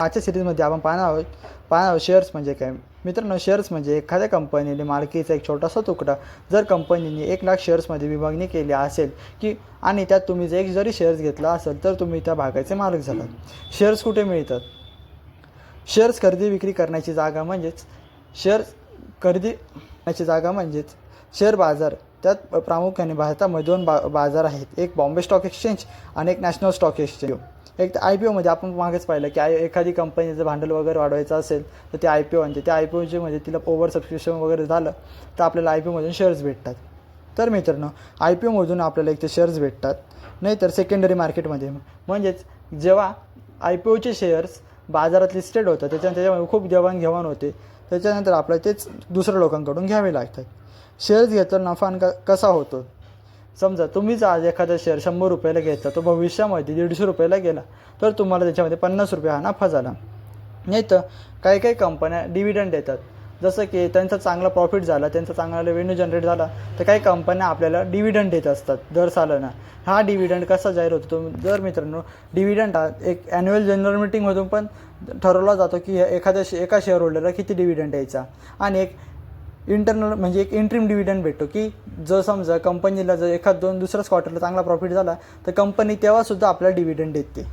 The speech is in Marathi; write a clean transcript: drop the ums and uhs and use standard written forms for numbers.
आजच्या सिरीजमध्ये आपण पाहणार आहोत शेअर्स म्हणजे काय. मित्रांनो, शेअर्स म्हणजे एखाद्या कंपनीने मालकीचा एक छोटासा तुकडा. जर कंपनीने 1,00,000 शेअर्समध्ये विभागणी केली असेल आणि त्यात तुम्ही जरी शेअर्स घेतला असेल तर तुम्ही त्या भागाचे मालक झालात. शेअर्स कुठे मिळतात? शेअर्स खरेदी विक्री करण्याची जागा म्हणजेच शेअर बाजार. त्यात प्रामुख्याने भारतामध्ये 2 बाजार आहेत, एक बॉम्बे स्टॉक एक्सचेंज आणि एक नॅशनल स्टॉक एक्सचेंज. एक तर IPOमध्ये आपण मागेच पाहिलं की एखादी कंपनी जर भांडवल वगैरे वाढवायचं असेल तर ते IPO आणते. त्या IPOचे म्हणजे तिला ओव्हर सबस्क्रिप्शन वगैरे झालं तर आपल्याला IPOमधून शेअर्स भेटतात. तर मित्रांनो, IPOमधून आपल्याला एक ते शेअर्स भेटतात, नाहीतर सेकंडरी मार्केटमध्ये म्हणजेच जेव्हा IPOचे शेअर्स बाजारात लिस्टेड होतं त्याच्यामध्ये खूप देवाणघेवाण होते, त्याच्यानंतर आपल्याला तेच दुसऱ्या लोकांकडून घ्यावे लागतात. शेअर्स घेतल्यावर नफा कसा होतो? समजा तुम्हीच आज एखादा शेअर 100 रुपयाला घेतला, तो भविष्यामध्ये 150 रुपयाला गेला तर तुम्हाला त्याच्यामध्ये 50 रुपये हा नफा झाला. नाही तर काही कंपन्या डिव्हिडंड देतात. जसं की त्यांचा चांगला प्रॉफिट झाला, त्यांचा चांगला रेव्हेन्यू जनरेट झाला तर काही कंपन्या आपल्याला डिव्हिडंड देत असतात दर सालाना. हा डिव्हिडंड कसा जाहीर होतो? जर मित्रांनो, डिव्हिडंड हा एक ॲन्युअल जनरल मीटिंगमधून पण ठरवला जातो की एका शेअर होल्डरला किती डिव्हिडंड द्यायचा. आणि एक इंटरनल म्हणजे एक इंट्रीम डिव्हिडंड भेटतो की जर समजा कंपनीला जर दुसऱ्याच क्वार्टरला चांगला प्रॉफिट झाला तर कंपनी तेव्हासुद्धा आपल्याला डिव्हिडंड देते.